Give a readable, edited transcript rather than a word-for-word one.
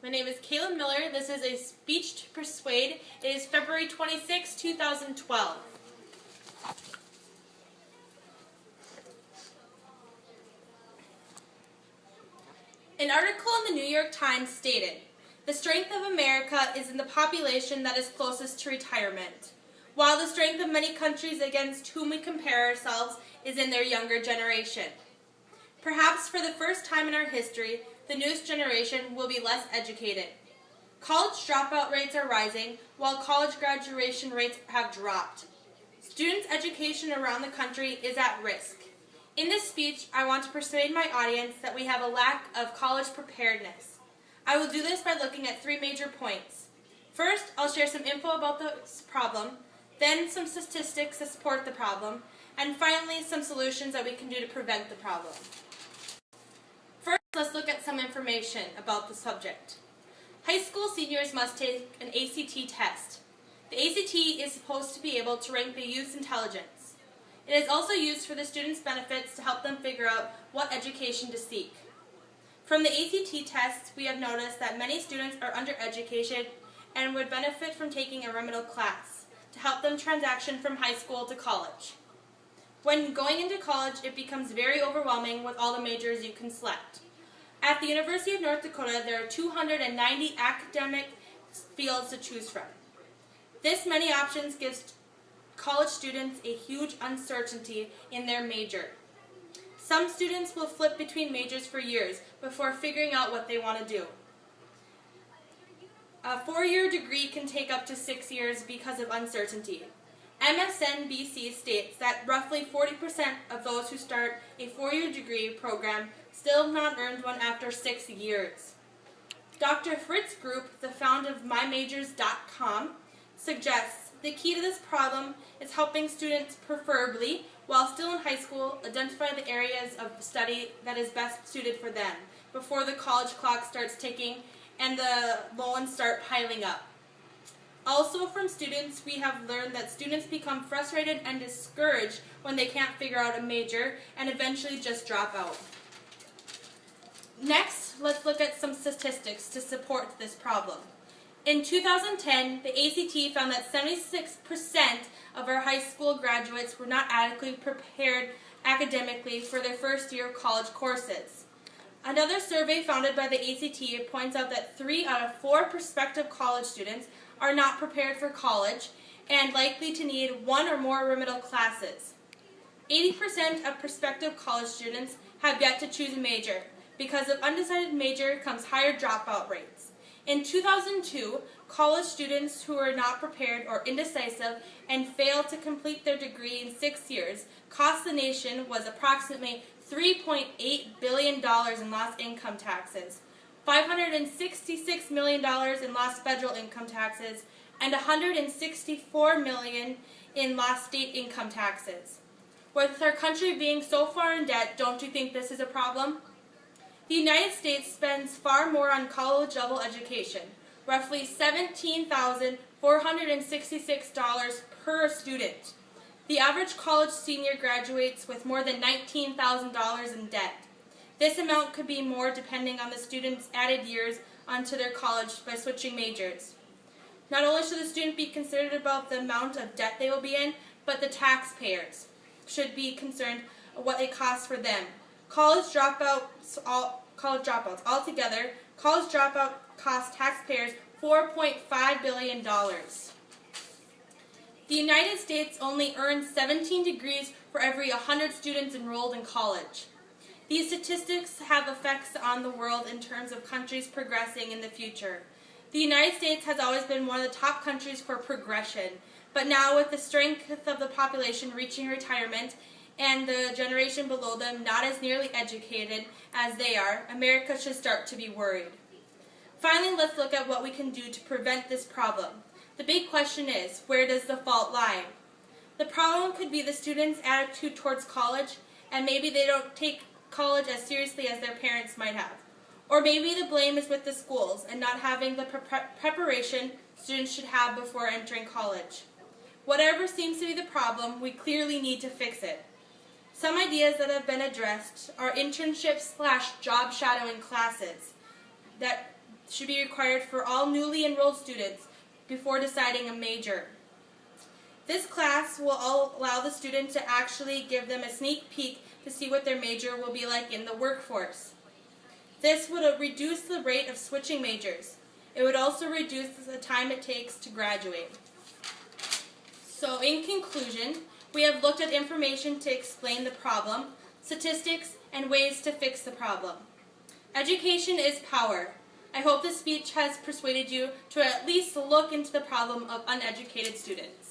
My name is Kayla Miller. This is a speech to persuade. It is February 26, 2012. An article in the New York Times stated, "The strength of America is in the population that is closest to retirement, while the strength of many countries against whom we compare ourselves is in their younger generation. Perhaps for the first time in our history, the newest generation will be less educated. College dropout rates are rising, while college graduation rates have dropped. Students' education around the country is at risk. In this speech, I want to persuade my audience that we have a lack of college preparedness. I will do this by looking at three major points. First, I'll share some info about this problem, then some statistics to support the problem, and finally, some solutions that we can do to prevent the problem. First, let's look at some information about the subject. High school seniors must take an ACT test. The ACT is supposed to be able to rank the youth's intelligence. It is also used for the students' benefits to help them figure out what education to seek. From the ACT test, we have noticed that many students are undereducated and would benefit from taking a remedial class to help them transition from high school to college. When going into college, it becomes very overwhelming with all the majors you can select. At the University of North Dakota, there are 290 academic fields to choose from. This many options gives college students a huge uncertainty in their major. Some students will flip between majors for years before figuring out what they want to do. A four-year degree can take up to 6 years because of uncertainty. MSNBC states that roughly 40% of those who start a four-year degree program still have not earned one after 6 years. Dr. Fritz Group, the founder of MyMajors.com, suggests the key to this problem is helping students, preferably while still in high school, identify the areas of study that is best suited for them before the college clock starts ticking and the loans start piling up. Also from students, we have learned that students become frustrated and discouraged when they can't figure out a major and eventually just drop out. Next, let's look at some statistics to support this problem. In 2010, the ACT found that 76% of our high school graduates were not adequately prepared academically for their first year of college courses. Another survey founded by the ACT points out that 3 out of 4 prospective college students are not prepared for college and likely to need one or more remedial classes. 80% of prospective college students have yet to choose a major. Because of undecided major comes higher dropout rates. In 2002, college students who were not prepared or indecisive and failed to complete their degree in 6 years cost the nation was approximately $3.8 billion in lost income taxes, $566 million in lost federal income taxes, and $164 million in lost state income taxes. With our country being so far in debt, don't you think this is a problem? The United States spends far more on college-level education, roughly $17,466 per student. The average college senior graduates with more than $19,000 in debt. This amount could be more depending on the student's added years onto their college by switching majors. Not only should the student be considered about the amount of debt they will be in, but the taxpayers should be concerned of what it costs for them. College dropouts altogether, college dropout costs taxpayers $4.5 billion. The United States only earns 17 degrees for every 100 students enrolled in college. These statistics have effects on the world in terms of countries progressing in the future. The United States has always been one of the top countries for progression, but now with the strength of the population reaching retirement and the generation below them not as nearly educated as they are, America should start to be worried. Finally, let's look at what we can do to prevent this problem. The big question is, where does the fault lie? The problem could be the students' attitude towards college, and maybe they don't take college as seriously as their parents might have. Or maybe the blame is with the schools and not having the preparation students should have before entering college. Whatever seems to be the problem, we clearly need to fix it. Some ideas that have been addressed are internships/job shadowing classes that should be required for all newly enrolled students before deciding a major. This class will allow the student to actually give them a sneak peek to see what their major will be like in the workforce. This would reduce the rate of switching majors. It would also reduce the time it takes to graduate. So in conclusion, we have looked at information to explain the problem, statistics, and ways to fix the problem. Education is power. I hope this speech has persuaded you to at least look into the problem of uneducated students.